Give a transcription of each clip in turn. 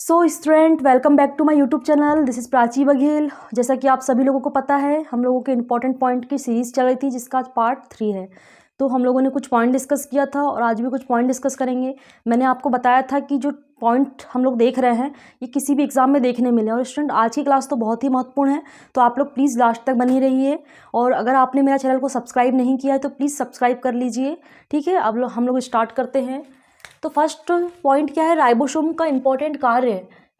So student, welcome back to my YouTube channel. This is Prachi Baghel. जैसा कि आप सभी लोगों को पता है, हम लोगों के इंपॉर्टेंट पॉइंट की सीरीज़ चल रही थी जिसका आज पार्ट 3 है। तो हम लोगों ने कुछ पॉइंट डिस्कस किया था और आज भी कुछ पॉइंट डिस्कस करेंगे। मैंने आपको बताया था कि जो पॉइंट हम लोग देख रहे हैं ये किसी भी एग्ज़ाम में देखने मिले। और स्टूडेंट, आज की क्लास तो बहुत ही महत्वपूर्ण है, तो आप लोग प्लीज़ लास्ट तक बनी रहिए। और अगर आपने मेरा चैनल को सब्सक्राइब नहीं किया है तो प्लीज़ सब्सक्राइब कर लीजिए। ठीक है, अब हम लोग स्टार्ट करते हैं। तो फर्स्ट पॉइंट क्या है, राइबोसोम का इंपॉर्टेंट कार्य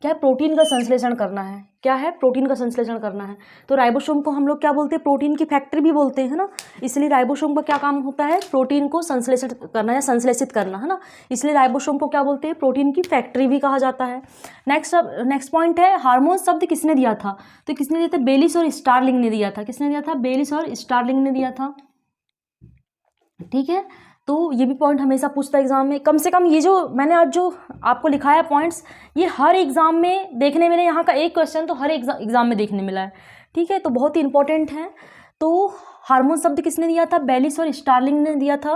क्या है? प्रोटीन का संश्लेषण करना है। क्या है? प्रोटीन का संश्लेषण करना है। तो राइबोसोम को हम लोग क्या बोलते हैं? प्रोटीन की फैक्ट्री भी बोलते हैं, है ना। इसलिए राइबोसोम का क्या काम होता है? प्रोटीन को संश्लेषण करना या संश्लेषित करना, है ना। इसलिए राइबोसोम को क्या बोलते हैं? प्रोटीन की फैक्ट्री भी कहा जाता है। नेक्स्ट पॉइंट है, हार्मोन शब्द किसने दिया था? तो किसने दिया था? बेलिस और स्टार्लिंग ने दिया था। किसने दिया था? बेलिस और स्टार्लिंग ने दिया था। ठीक है, तो ये भी पॉइंट हमेशा पूछता है एग्जाम में। कम से कम ये जो मैंने आज जो आपको लिखाया पॉइंट्स, ये हर एग्जाम में देखने मिले। यहाँ का एक क्वेश्चन तो हर एग्जाम में देखने मिला है। ठीक है, तो बहुत ही इंपॉर्टेंट है। तो हार्मोन शब्द किसने दिया था? बेलिस और स्टार्लिंग ने दिया था।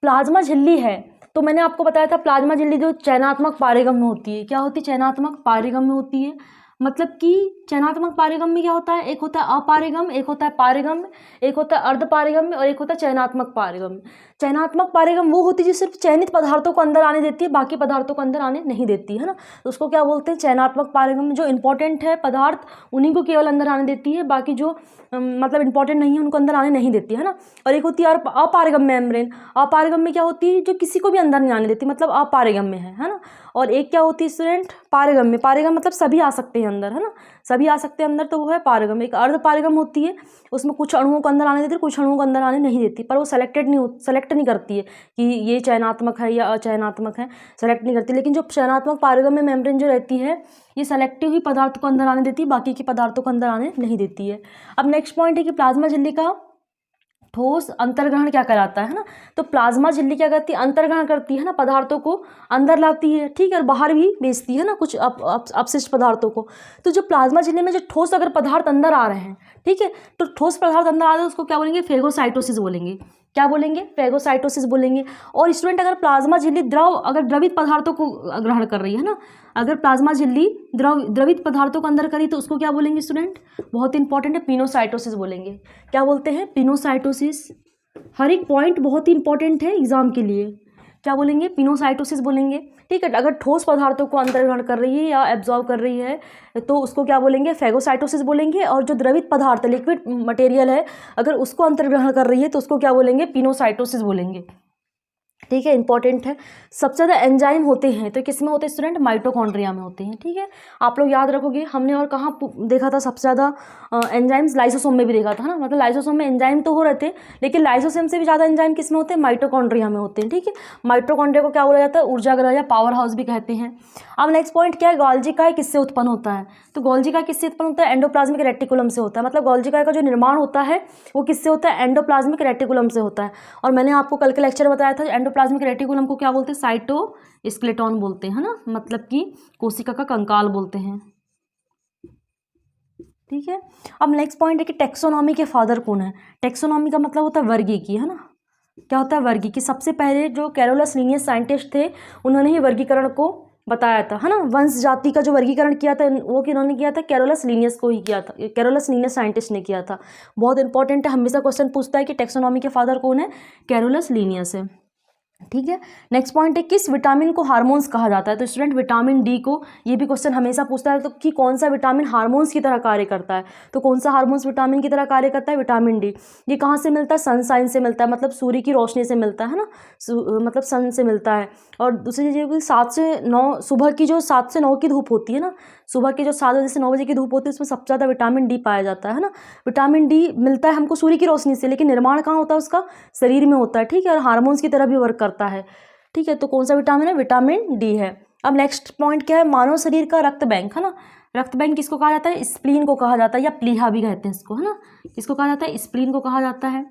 प्लाज्मा झिल्ली है, तो मैंने आपको बताया था प्लाज्मा झिल्ली जो चयनात्मक पारेगम में होती है। क्या होती है? चयनात्मक पारेगम में होती है। मतलब कि चयनात्मक पारेगम में क्या होता है? एक होता है अपारेगम, एक होता है पारेगम, एक होता है अर्ध पारेगम और एक होता है चयनात्मक पारेगम। चयनात्मक पारेगम वो होती है जो सिर्फ चयनित पदार्थों को अंदर आने देती है, बाकी पदार्थों को अंदर आने नहीं देती है ना। तो उसको क्या बोलते हैं? चयनात्मक पारेगम। जो इंपॉर्टेंट है पदार्थ उन्हीं को केवल अंदर आने देती है, बाकी जो मतलब इंपॉर्टेंट नहीं है उनको अंदर आने नहीं देती है ना। और एक होती है अपारेगम मेम्ब्रेन। अपारेगम में क्या होती है? जो किसी को भी अंदर नहीं आने देती, मतलब अपारेगम में है ना। और एक क्या होती है स्टूडेंट? पारेगम में। पारेगम मतलब सभी आ सकते हैं अंदर, है ना, सभी आ सकते हैं अंदर, तो वो है पारेगम। एक अर्ध पारेगम होती है, उसमें कुछ अणुओं को अंदर आने देती है, कुछ अणुओं को अंदर आने नहीं देती, पर वो सेलेक्ट नहीं करती है कि ये चयनात्मक है या अचयनात्मक है, सेलेक्ट नहीं करती। लेकिन जो चयनात्मक पारेगम में मेम्ब्रेन जो रहती है, ये सेलेक्टिव ही पदार्थ को अंदर आने देती है, बाकी के पदार्थों को अंदर आने नहीं देती है। अब नेक्स्ट पॉइंट है कि प्लाज्मा झिल्ली का ठोस अंतर्ग्रहण क्या कराता है ना। तो प्लाज्मा झिल्ली क्या करती है? अंतर्ग्रहण करती है ना, पदार्थों को अंदर लाती है। ठीक है, और बाहर भी भेजती है ना कुछ अपशिष्ट पदार्थों को। तो जो प्लाज्मा झिल्ली में जो ठोस अगर पदार्थ अंदर आ रहे हैं, ठीक है, तो ठोस पदार्थ अंदर आ रहे हैं उसको क्या बोलेंगे? फेगोसाइटोसिस बोलेंगे। क्या बोलेंगे? फेगोसाइटोसिस बोलेंगे। और स्टूडेंट, अगर प्लाज्मा झिल्ली द्रवित पदार्थों को ग्रहण कर रही है ना, अगर प्लाज्मा झिल्ली द्रवित पदार्थों को अंदर करी तो उसको क्या बोलेंगे स्टूडेंट? बहुत इंपॉर्टेंट है, पिनोसाइटोसिस बोलेंगे। क्या बोलते हैं? पिनोसाइटोसिस। हर एक पॉइंट बहुत ही इंपॉर्टेंट है एग्जाम के लिए। क्या बोलेंगे? पिनोसाइटोसिस बोलेंगे। ठीक है, अगर ठोस पदार्थों को अंदर ग्रहण कर रही है या एब्जॉर्व कर रही है तो उसको क्या बोलेंगे? फेगोसाइटोसिस बोलेंगे। और जो द्रवित पदार्थ लिक्विड मटेरियल है, अगर उसको अंतर ग्रहण कर रही है तो उसको क्या बोलेंगे? पिनोसाइटोसिस बोलेंगे। ठीक है, इंपॉर्टेंट है। सबसे ज़्यादा एंजाइम होते हैं तो किस में होते हैं स्टूडेंट? माइटोकॉन्ड्रिया में होते हैं। ठीक है, आप लोग याद रखोगे। हमने और कहाँ देखा था सबसे ज़्यादा एंजाइम्स? लाइसोसोम में भी देखा था, है ना। मतलब लाइसोसोम में एंजाइम तो हो रहे थे, लेकिन लाइसोसोम से भी ज़्यादा एंजाइम किस में होते हैं? माइटोकॉन्ड्रिया में होते हैं। ठीक है, माइटोकॉन्ड्रिया को क्या बोला जाता है? ऊर्जा ग्रह या पावर हाउस भी कहते हैं। अब नेक्स्ट पॉइंट क्या है? गोल्जी काय किससे उत्पन्न होता है? तो गोल्जी काय किससे उत्पन्न होता है? एंडोप्लाज्मिक रेटिकुलम से होता है। मतलब गोल्जी काय का जो निर्माण होता है वो किससे होता है? एंडोप्लाज्मिक रेटिकुलम से होता है। और मैंने आपको कल के लेक्चर बताया था, एंडोप्लाज्मिक रेटिकुलम को क्या बोलते हैं? साइटोस्केलेटन बोलते हैं, है ना। मतलब कि कोशिका का कंकाल बोलते हैं। ठीक है, अब नेक्स्ट पॉइंट है कि टेक्सोनॉमी के फादर कौन है? टेक्सोनॉमी का मतलब होता है वर्गीकी, है ना। क्या होता है? वर्गीकी। सबसे पहले जो कैरोलस लीनियस साइंटिस्ट थे उन्होंने ही वर्गीकरण को बताया था, है ना। वंश जाति का जो वर्गीकरण किया था वो किन्होंने किया था? कैरोलस लीनियस को ही किया था, कैरोलस लीनियस साइंटिस्ट ने किया था। बहुत इंपॉर्टेंट है, हमेशा क्वेश्चन पूछता है कि टेक्सोनॉमी के फादर कौन है? कैरोलस लीनियस है। ठीक है, नेक्स्ट पॉइंट है किस विटामिन को हार्मोन्स कहा जाता है? तो स्टूडेंट, विटामिन डी को। ये भी क्वेश्चन हमेशा पूछता है तो कि कौन सा विटामिन हार्मोन्स की तरह कार्य करता है? तो कौन सा हार्मोन्स विटामिन की तरह कार्य करता है? Vitamin D. ये कहाँ से मिलता है? सनसाइन से मिलता है, मतलब सूर्य की रोशनी से मिलता है ना, मतलब सन से मिलता है। और दूसरी चीज़ ये 7 से 9 सुबह की जो 7 से 9 की धूप होती है ना, सुबह की जो 7 बजे से 9 बजे की धूप होती है उसमें सबसे ज़्यादा विटामिन डी पाया जाता है ना। विटामिन डी मिलता है हमको सूर्य की रोशनी से, लेकिन निर्माण कहाँ होता है उसका? शरीर में होता है। ठीक है, और हार्मोन्स की तरह भी वर्क करता है। ठीक है, तो कौन सा विटामिन है? विटामिन डी है। अब नेक्स्ट पॉइंट क्या है? मानव शरीर का रक्त बैंक, है ना। रक्त बैंक किसको कहा जाता है? स्प्लीन को कहा जाता है, या प्लीहा भी कहते हैं इसको, है ना। किसको कहा जाता है? स्प्लीन को कहा जाता है।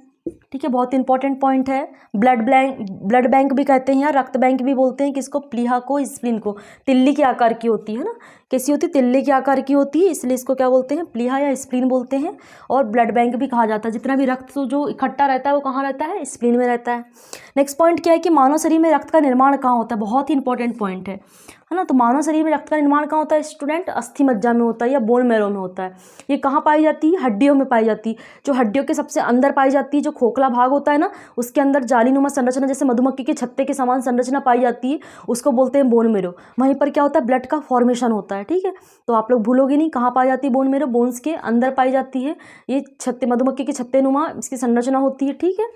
ठीक है, बहुत इंपॉर्टेंट पॉइंट है। ब्लड बैंक भी कहते हैं या रक्त बैंक भी बोलते हैं किसको, प्लीहा को, स्प्लीन को। तिल्ली के आकार की होती है ना, कैसी होती है, तिल्ली के आकार की होती है, इसलिए इसको क्या बोलते हैं, प्लीहा या स्प्लीन बोलते हैं। और ब्लड बैंक भी कहा जाता है। जितना भी रक्त तो जो इकट्ठा रहता है वो कहाँ रहता है, स्प्लीन में रहता है। नेक्स्ट पॉइंट क्या है कि मानव शरीर में रक्त का निर्माण कहाँ होता है, बहुत ही इंपॉर्टेंट पॉइंट है ना। तो मानव शरीर में रक्त का निर्माण कहाँ होता है स्टूडेंट, अस्थि मज्जा में होता है या बोन मैरो में होता है। ये कहाँ पाई जाती है, हड्डियों में पाई जाती है। जो हड्डियों के सबसे अंदर पाई जाती है, जो खोखला भाग होता है ना, उसके अंदर जालीनुमा संरचना जैसे मधुमक्खी के छत्ते के समान संरचना पाई जाती है, उसको बोलते हैं बोन मैरो। वहीं पर क्या होता है, ब्लड का फॉर्मेशन होता है। ठीक है, तो आप लोग भूलोगे नहीं, कहाँ पाई जाती है बोन मैरो, बोन्स के अंदर पाई जाती है। ये छत्ते, मधुमक्खी के छत्ते नुमा इसकी संरचना होती है। ठीक है,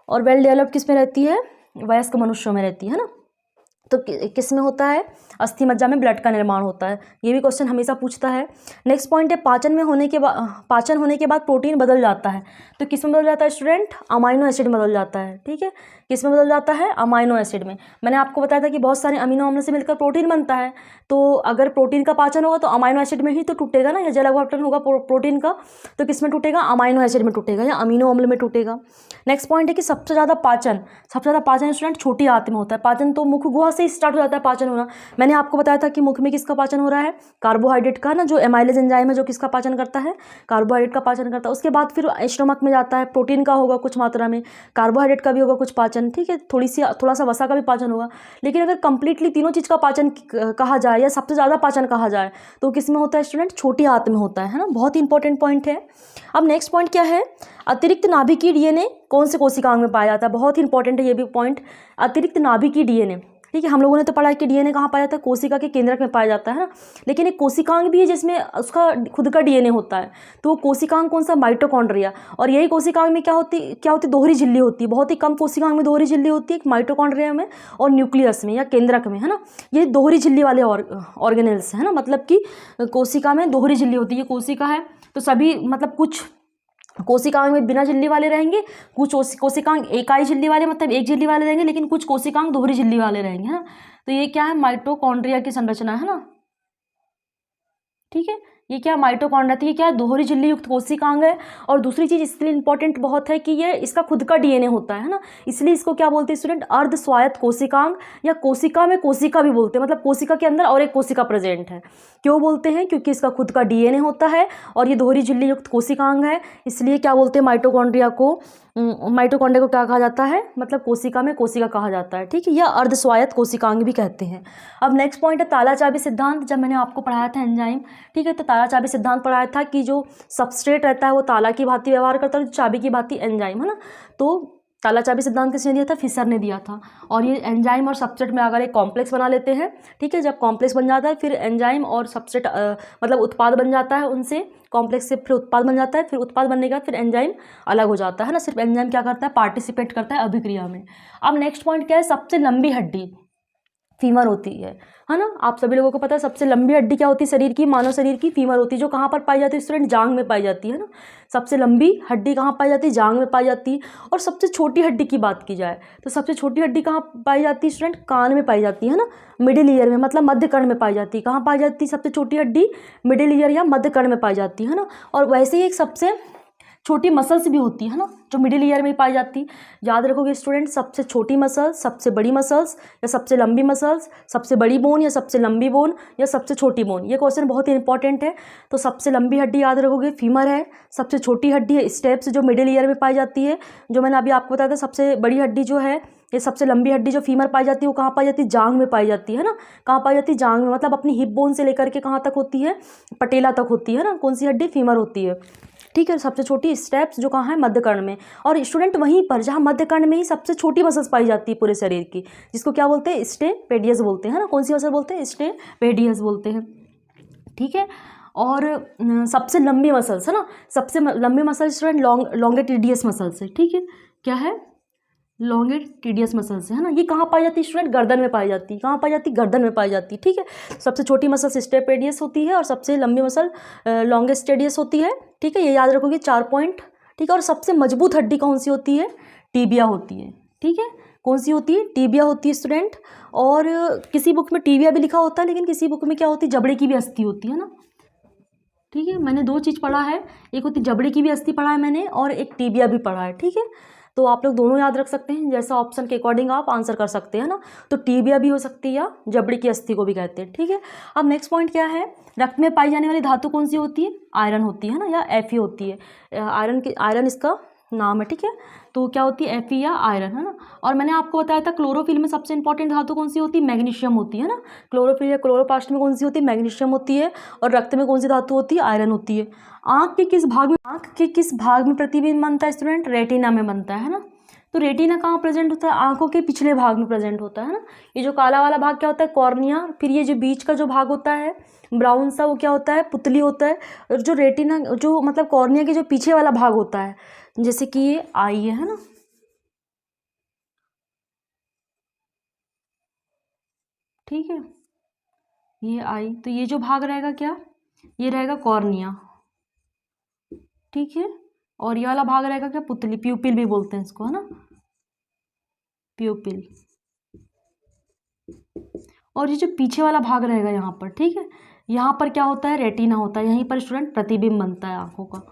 और वेल डेवलप्ड किस में रहती है, वयस्क मनुष्यों में रहती है ना। तो किस में होता है, अस्थि मज्जा में ब्लड का निर्माण होता है। ये भी क्वेश्चन हमेशा पूछता है। नेक्स्ट पॉइंट है पाचन होने के बाद प्रोटीन बदल जाता है। तो किस में बदल जाता है स्टूडेंट, अमाइनो एसिड में बदल जाता है। ठीक है, किस में बदल जाता है, अमाइनो एसिड में। मैंने आपको बताया था कि बहुत सारे अमीनो अम्ल से मिलकर प्रोटीन बनता है। तो अगर प्रोटीन का पाचन होगा तो अमाइनो एसिड में ही तो टूटेगा ना, या जल अपघटन होगा प्रोटीन का, तो किस में टूटेगा, अमाइनो एसिड में टूटेगा या अमीनो अम्ल में टूटेगा। नेक्स्ट पॉइंट है कि सबसे ज़्यादा पाचन स्टूडेंट छोटी आंत में होता है। पाचन तो मुख गुहा से स्टार्ट हो जाता है पाचन होना। मैंने आपको बताया था कि मुख में किसका पाचन हो रहा है, कार्बोहाइड्रेट का ना, जो एमाइलेज एंजाइम है जो किसका पाचन करता है, कार्बोहाइड्रेट का पाचन करता है। उसके बाद फिर स्टोमक में जाता है, प्रोटीन का होगा कुछ मात्रा में, कार्बोहाइड्रेट का भी होगा कुछ पाचन। ठीक है, थोड़ा सा वसा का भी पाचन होगा। लेकिन अगर कंप्लीटली तीनों चीज़ का पाचन कहा जाए या सबसे ज़्यादा पाचन कहा जाए तो किस में होता है स्टूडेंट, छोटी आंत में होता है ना। बहुत इंपॉर्टेंट पॉइंट है। अब नेक्स्ट पॉइंट क्या है, अतिरिक्त नाभिकीय डीएनए कौन से कोशिकांग में पाया जाता है, बहुत ही इंपॉर्टेंट है ये भी पॉइंट, अतिरिक्त नाभिकीय डीएनए। ठीक है, हम लोगों ने तो पढ़ा है कि डीएनए कहाँ पाया जाता है, कोशिका के केंद्रक में पाया जाता है ना। लेकिन एक कोशिकांग भी है जिसमें उसका खुद का डीएनए होता है। तो वो कोशिकांग कौन सा, माइटोकॉन्ड्रिया। और यही कोशिकांग में क्या होती दोहरी झिल्ली होती है। बहुत ही कम कोशिकांग में दोहरी झिल्ली होती है, एक माइटोकॉन्ड्रिया में और न्यूक्लियस में या केंद्रक में, है ना। ये दोहरी झिल्ली वाले ऑर्गेनेल्स है ना, मतलब कि कोशिका में दोहरी झिल्ली होती है। ये कोशिका है तो सभी मतलब कुछ कोशिकांग में बिना झिल्ली वाले रहेंगे, कुछ कोशिकांग एकाई झिल्ली वाले मतलब एक झिल्ली वाले रहेंगे, लेकिन कुछ कोशिकांग दोहरी झिल्ली वाले रहेंगे, है ना। तो ये क्या है, माइटोकॉन्ड्रिया की संरचना है ना। ठीक है, ये क्या माइटोकॉन्ड्रिया थी, ये क्या दोहरी झिल्ली युक्त कोशिकांग है। और दूसरी चीज इसलिए इंपॉर्टेंट बहुत है कि ये इसका खुद का डीएनए होता है ना, इसलिए इसको क्या बोलते हैं स्टूडेंट, अर्ध स्वायत्त कोशिकांग या कोशिका में कोशिका भी बोलते हैं। मतलब कोशिका के अंदर और एक कोशिका प्रेजेंट है। क्यों बोलते हैं, क्योंकि इसका खुद का डीएनए होता है और ये दोहरी झिल्ली युक्त कोशिकांग है, इसलिए क्या बोलते हैं, माइटोकॉन्ड्रिया को क्या कहा जाता है, मतलब कोशिका में कोशिका कहा जाता है। ठीक है, या अर्ध स्वायत्त कोशिकांग भी कहते हैं। अब नेक्स्ट पॉइंट है ताला चाबी सिद्धांत। जब मैंने आपको पढ़ाया था एंजाइम, ठीक है, तो ताला चाबी सिद्धांत पढ़ाया था कि जो सबस्ट्रेट रहता है वो ताला की भांति व्यवहार करता है, चाबी की भांति एंजाइम, है ना। तो ताला चाबी सिद्धांत किसने दिया था, फिशर ने दिया था। और ये एंजाइम और सबस्ट्रेट में अगर एक कॉम्प्लेक्स बना लेते हैं, ठीक है, जब कॉम्प्लेक्स बन जाता है फिर एंजाइम और सबस्ट्रेट मतलब उत्पाद बन जाता है, उनसे कॉम्प्लेक्स से फिर उत्पाद बन जाता है, फिर उत्पाद बनने के बाद फिर एंजाइम अलग हो जाता है ना। सिर्फ एंजाइम क्या करता है, पार्टिसिपेट करता है अभिक्रिया में। अब नेक्स्ट पॉइंट क्या है, सबसे लंबी हड्डी फीमर होती है ना। आप सभी लोगों को पता है सबसे लंबी हड्डी क्या होती है शरीर की, मानव शरीर की, फीमर होती है, जो कहाँ पर पाई जाती है स्टूडेंट, जांघ में पाई जाती है ना। सबसे लंबी हड्डी कहाँ पाई जाती है, जांघ में पाई जाती है। और सबसे छोटी हड्डी की बात की जाए तो सबसे छोटी हड्डी कहाँ पाई जाती है स्टूडेंट, कान में पाई जाती है ना, मिडिल ईयर में, मतलब मध्य कर्ण में पाई जाती है। कहाँ पाई जाती है सबसे छोटी हड्डी, मिडिल ईयर या मध्य कर्ण में पाई जाती है ना। और वैसे ही एक सबसे छोटी मसल्स भी होती है ना, जो मिडिल ईयर में पाई जाती। याद रखोगे स्टूडेंट, सबसे छोटी मसल्स, सबसे बड़ी मसल्स या सबसे लंबी मसल्स, सबसे बड़ी बोन या सबसे लंबी बोन या सबसे छोटी बोन। ये क्वेश्चन बहुत ही इंपॉर्टेंट है। तो सबसे लंबी हड्डी याद रखोगे फीमर है, सबसे छोटी हड्डी है स्टेप्स जो मिडिल ईयर में पाई जाती है। जो मैंने अभी आपको बताया था सबसे बड़ी हड्डी जो है, ये सबसे लंबी हड्डी जो फीमर पाई जाती है वो कहाँ पाई जाती है, जांघ में पाई जाती है ना। कहाँ पाई जाती है, जांघ में, मतलब अपनी हिप बोन से लेकर के कहाँ तक होती है, पटेला तक होती है ना। कौन सी हड्डी, फीमर होती है। ठीक है, सबसे छोटी स्टेप्स जो कहाँ है, मध्य कर्ण में। और स्टूडेंट वहीं पर जहाँ मध्य कर्ण में ही सबसे छोटी मसल्स पाई जाती है पूरे शरीर की, जिसको क्या बोलते हैं, स्टेपेडियस बोलते हैं ना। कौन सी मसल बोलते हैं, स्टेपेडियस बोलते हैं। ठीक है, और सबसे लंबी मसल्स है ना, सबसे लंबी मसल स्टूडेंट लॉन्गेटिडियस मसल्स है। ठीक है, क्या है, लॉन्गेटिडियस मसल्स है ना। ये कहाँ पाई जाती है स्टूडेंट, गर्दन में पाई जाती है। कहाँ पाई जाती है, गर्दन में पाई जाती है। ठीक है, सबसे छोटी मसल स्टेपेडियस होती है और सबसे लंबी मसल लॉन्गेस्टेडियस होती है। ठीक है, ये याद रखोगे 4 पॉइंट। ठीक है, और सबसे मजबूत हड्डी कौन सी होती है, टीबिया होती है। ठीक है, कौन सी होती है, टीबिया होती है स्टूडेंट। और किसी बुक में टीबिया भी लिखा होता है, लेकिन किसी बुक में क्या होती है, जबड़े की भी अस्थि होती है ना। ठीक है, मैंने 2 चीज़ पढ़ा है, एक होती जबड़े की भी अस्थि पढ़ा है मैंने, और एक टीबिया भी पढ़ा है। ठीक है, तो आप लोग दोनों याद रख सकते हैं, जैसा ऑप्शन के अकॉर्डिंग आप आंसर कर सकते हैं ना। तो टीबिया भी हो सकती है या जबड़े की अस्थि को भी कहते हैं, ठीक है। अब नेक्स्ट पॉइंट क्या है, रक्त में पाई जाने वाली धातु कौन सी होती है, आयरन होती है ना, या एफी होती है। आयरन इसका नाम है, ठीक है। तो क्या होती है, एफी या आयरन, है ना। और मैंने आपको बताया था क्लोरोफिल में सबसे इंपॉर्टेंट धातु कौन सी होती है, मैग्नीशियम होती है ना। क्लोरोफिल या क्लोरोप्लास्ट में कौन सी होती है, मैग्नीशियम होती है। और रक्त में कौन सी धातु होती है, आयरन होती है। आँख के किस भाग में प्रतिबिंब बनता है स्टूडेंट, रेटिना में बनता है ना। तो रेटिना कहाँ प्रेजेंट होता है, आंखों के पिछले भाग में प्रेजेंट होता है ना। ये जो काला वाला भाग क्या होता है, कॉर्निया। फिर ये जो बीच का जो भाग होता है ब्राउन सा, वो क्या होता है, पुतली होता है। और जो रेटिना, जो मतलब कॉर्निया के जो पीछे वाला भाग होता है, जैसे कि ये आई है ना, ठीक है, ये आई। तो ये जो भाग रहेगा क्या, ये रहेगा कॉर्निया, ठीक है। और ये वाला भाग रहेगा क्या, पुतली, प्यूपिल भी बोलते हैं इसको, है ना, प्यूपिल। और ये जो पीछे वाला भाग रहेगा यहाँ पर, ठीक है, यहाँ पर क्या होता है, रेटिना होता है। यहीं पर स्टूडेंट प्रतिबिंब बनता है आंखों का।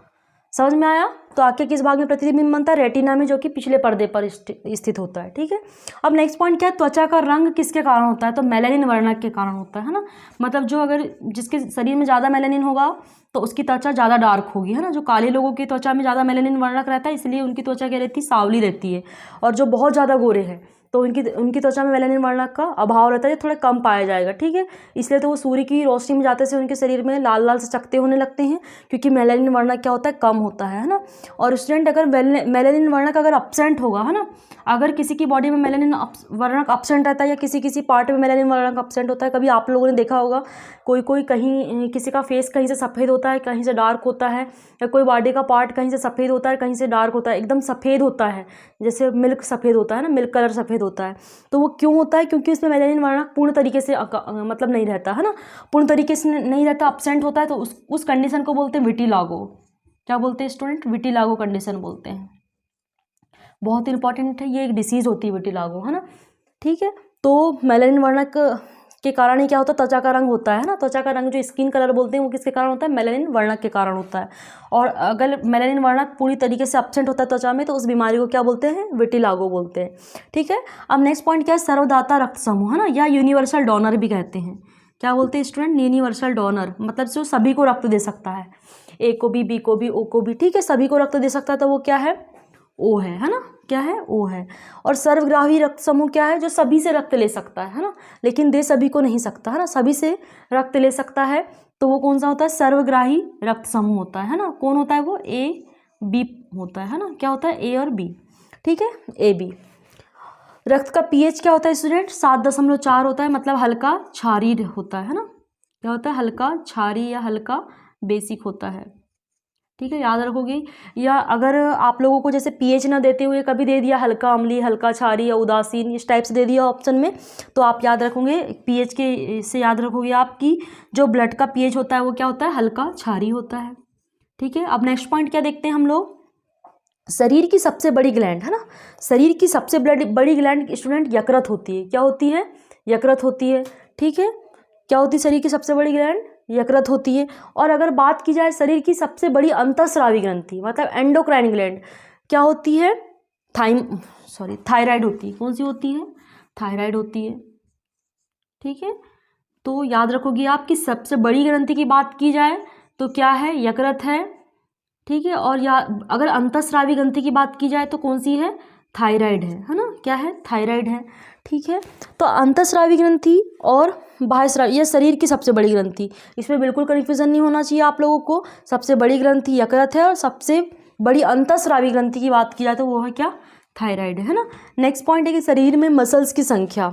समझ में आया। तो आंख के किस भाग में प्रतिबिंब बनता है, रेटिना में, जो कि पिछले पर्दे पर स्थित होता है, ठीक है। अब नेक्स्ट पॉइंट क्या है, त्वचा का रंग किसके कारण होता है, तो मेलानिन वर्णक के कारण होता है ना। मतलब जो अगर जिसके शरीर में ज़्यादा मेलानिन होगा तो उसकी त्वचा ज़्यादा डार्क होगी, है ना। जो काले लोगों की त्वचा में ज़्यादा मेलानिन वर्णक रहता है, इसलिए उनकी त्वचा क्या रहती है, सांवली रहती है। और जो बहुत ज़्यादा गोरे हैं तो उनकी त्वचा में मेलानिन वर्णक का अभाव रहता है, थोड़ा कम पाया जाएगा, ठीक है। इसलिए तो वो सूर्य की रोशनी में जाते से उनके शरीर में लाल लाल से चकते होने लगते हैं, क्योंकि मेलानिन वर्णक क्या होता है, कम होता है ना। और स्टूडेंट अगर मेलानिन वर्णक अगर अपसेंट होगा, है ना, अगर किसी की बॉडी में मेलानिन वर्णक अपसेंट रहता है या किसी पार्ट में मेलानिन वर्णक अपसेंट होता है, कभी आप लोगों ने देखा होगा कोई कहीं किसी का फेस कहीं से सफ़ेद होता है, कहीं से डार्क होता है, या कोई बॉडी का पार्ट कहीं से सफ़ेद होता है, कहीं से डार्क होता है, एकदम सफ़ेद होता है, जैसे मिल्क सफ़ेद होता है ना, मिल्क कलर सफ़ेद होता है। तो वो क्यों होता है, क्योंकि उसमें मेलानिन वर्णक पूर्ण तरीके से मतलब नहीं रहता, है ना, पूर्ण तरीके से नहीं रहता, अपसेंट होता है। तो उस कंडीशन को बोलते हैं विटिलागो। क्या बोलते हैं स्टूडेंट, विटिलागो कंडीशन बोलते हैं। बहुत इंपॉर्टेंट है, ये एक डिसीज़ होती है विटिलागो, है ना, ठीक है। तो मेलानिन वर्णक के कारण ही क्या होता है, त्वचा का रंग होता है ना। त्वचा का रंग जो स्किन कलर बोलते हैं वो किसके कारण होता है, मेलानिन वर्णक के कारण होता है। और अगर मेलानिन वर्णक पूरी तरीके से अपसेंट होता है त्वचा में, तो उस बीमारी को क्या बोलते हैं, विटिलागो बोलते हैं, ठीक है। अब नेक्स्ट पॉइंट क्या है, सर्वदाता रक्त समूह, है ना, या यूनिवर्सल डोनर भी कहते हैं। क्या बोलते हैं स्टूडेंट, यूनिवर्सल डोनर, मतलब जो सभी को रक्त दे सकता है, ए को भी, बी को भी, ओ को भी, ठीक है, सभी को रक्त दे सकता है। तो वो क्या है, ओ है ना, क्या है, ओ है। और सर्वग्राही रक्त समूह क्या है, जो सभी से रक्त ले सकता है ना, लेकिन दे सभी को नहीं सकता, है ना, सभी से रक्त ले सकता है। तो वो कौन सा होता है, सर्वग्राही रक्त समूह होता है ना। कौन होता है वो, ए बी होता है ना, क्या होता है, ए और बी, ठीक है, ए बी। रक्त का पीएच क्या होता है स्टूडेंट, 7.4 होता है, मतलब हल्का क्षारीय होता है ना। क्या होता है, हल्का क्षारीय या हल्का बेसिक होता है, ठीक है, याद रखोगे। या अगर आप लोगों को जैसे पीएच ना देते हुए कभी दे दिया हल्का अम्लीय, हल्का क्षारीय या उदासीन, इस टाइप से दे दिया ऑप्शन में, तो आप याद रखोगे पीएच के से याद रखोगे आपकी जो ब्लड का पीएच होता है वो क्या होता है, हल्का क्षारीय होता है, ठीक है। अब नेक्स्ट पॉइंट क्या देखते हैं हम लोग, शरीर की सबसे बड़ी ग्लैंड, है ना, शरीर की सबसे बड़ी ग्लैंड स्टूडेंट यकृत होती है। क्या होती है, यकृत होती है, ठीक है। क्या होती है शरीर की सबसे बड़ी ग्लैंड, यकृत होती है। और अगर बात की जाए शरीर की सबसे बड़ी अंतःस्रावी ग्रंथि, मतलब एंडोक्राइन ग्लैंड, क्या होती है, थायराइड होती है। कौन सी होती है, थायराइड होती है, ठीक है। तो याद रखोगी आपकी सबसे बड़ी ग्रंथि की बात की जाए तो क्या है, यकृत है, ठीक है। और या अगर अंतःस्रावी ग्रंथि की बात की जाए तो कौन सी है, थायराइड है ना, क्या है, थायराइड है, ठीक है। तो अंतःस्रावी ग्रंथि और बाह्यस्रावी, यह शरीर की सबसे बड़ी ग्रंथि, इसमें बिल्कुल कन्फ्यूजन नहीं होना चाहिए आप लोगों को। सबसे बड़ी ग्रंथि यकृत है और सबसे बड़ी अंतःस्रावी ग्रंथि की बात की जाए तो वो है क्या, थायराइड है ना। नेक्स्ट पॉइंट है कि शरीर में मसल्स की संख्या,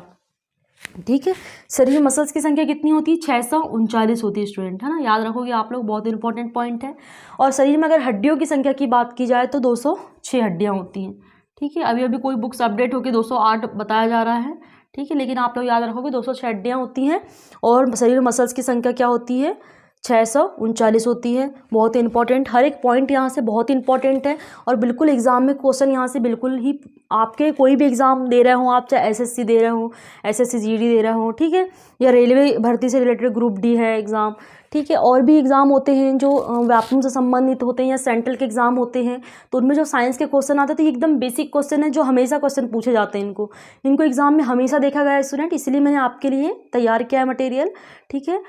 ठीक है, शरीर में मसल्स की संख्या कितनी होती है, 639 होती है स्टूडेंट, है ना, याद रखोगे आप लोग, बहुत इंपॉर्टेंट पॉइंट है। और शरीर में अगर हड्डियों की संख्या की बात की जाए तो 206 हड्डियाँ होती हैं, ठीक है। अभी अभी कोई बुक्स अपडेट होकर 208 बताया जा रहा है, ठीक है, लेकिन आप लोग याद रखोगे 206 हड्डियाँ होती हैं। और शरीर में मसल्स की संख्या क्या होती है, 639 होती है। बहुत ही इंपॉर्टेंट, हर एक पॉइंट यहाँ से बहुत ही इंपॉर्टेंट है और बिल्कुल एग्ज़ाम में क्वेश्चन यहाँ से बिल्कुल ही आपके कोई भी एग्ज़ाम दे रहे हो आप, चाहे एसएससी दे रहे हो, एसएससी जीडी दे रहे हो, ठीक है, या रेलवे भर्ती से रिलेटेड ग्रुप डी है एग्ज़ाम, ठीक है, और भी एग्ज़ाम होते हैं जो व्यापम से संबंधित होते हैं या सेंट्रल के एग्ज़ाम होते हैं, तो उनमें जो साइंस के क्वेश्चन आते हैं तो ये एकदम बेसिक क्वेश्चन है जो हमेशा क्वेश्चन पूछे जाते हैं। इनको एग्ज़ाम में हमेशा देखा गया है स्टूडेंट, इसलिए मैंने आपके लिए तैयार किया है मटेरियल, ठीक है।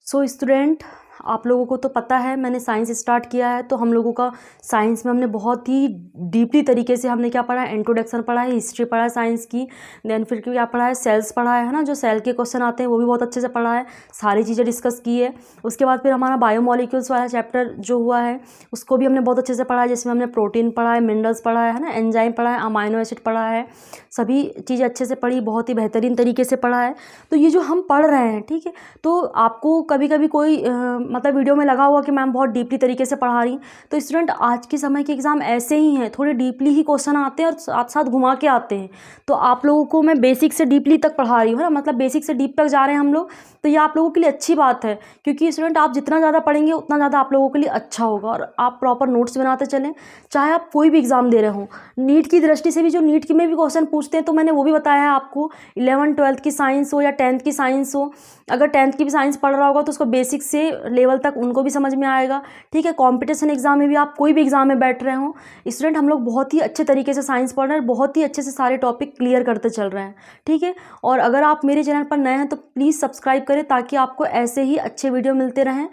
सो स्टूडेंट, आप लोगों को तो पता है मैंने साइंस स्टार्ट किया है, तो हम लोगों का साइंस में हमने बहुत ही डीपली तरीके से हमने क्या पढ़ा है, इंट्रोडक्शन पढ़ा है, हिस्ट्री पढ़ा है साइंस की, देन फिर क्या पढ़ा है, सेल्स पढ़ा है ना, जो सेल के क्वेश्चन आते हैं वो भी बहुत अच्छे से पढ़ा है, सारी चीज़ें डिस्कस की है। उसके बाद फिर हमारा बायोमोलिक्यूल्स वाला चैप्टर जो हुआ है उसको भी हमने बहुत अच्छे से पढ़ा है, जिसमें हमने प्रोटीन पढ़ा है, मिनरल्स पढ़ा है ना, एंजाइम पढ़ा है, अमाइनो एसिड पढ़ा है, सभी चीज़ें अच्छे से पढ़ी, बहुत ही बेहतरीन तरीके से पढ़ा है। तो ये जो हम पढ़ रहे हैं, ठीक है, तो आपको कभी कभी कोई मतलब वीडियो में लगा हुआ कि मैम बहुत डीपली तरीके से पढ़ा रही, तो स्टूडेंट आज के समय के एग्ज़ाम ऐसे ही हैं, थोड़े डीपली ही क्वेश्चन आते हैं और साथ साथ घुमा के आते हैं। तो आप लोगों को मैं बेसिक से डीपली तक पढ़ा रही हूँ ना, मतलब बेसिक से डीप तक जा रहे हैं हम लोग, तो ये आप लोगों के लिए अच्छी बात है, क्योंकि स्टूडेंट आप जितना ज़्यादा पढ़ेंगे उतना ज़्यादा आप लोगों के लिए अच्छा होगा। और आप प्रॉपर नोट्स बनाते चलें, चाहे आप कोई भी एग्ज़ाम दे रहे हो। नीट की दृष्टि से भी जो नीट की में भी क्वेश्चन पूछते हैं तो मैंने वो भी बताया है आपको, 11th-12th की साइंस हो या 10th की साइंस हो, अगर 10th की भी साइंस पढ़ रहा होगा तो उसको बेसिक से लेवल तक उनको भी समझ में आएगा, ठीक है। कंपटीशन एग्जाम में भी आप कोई भी एग्जाम में बैठ रहे हो स्टूडेंट, हम लोग बहुत ही अच्छे तरीके से साइंस पढ़ रहे हैं, बहुत ही अच्छे से सारे टॉपिक क्लियर करते चल रहे हैं, ठीक है। और अगर आप मेरे चैनल पर नए हैं तो प्लीज़ सब्सक्राइब करें ताकि आपको ऐसे ही अच्छे वीडियो मिलते रहें।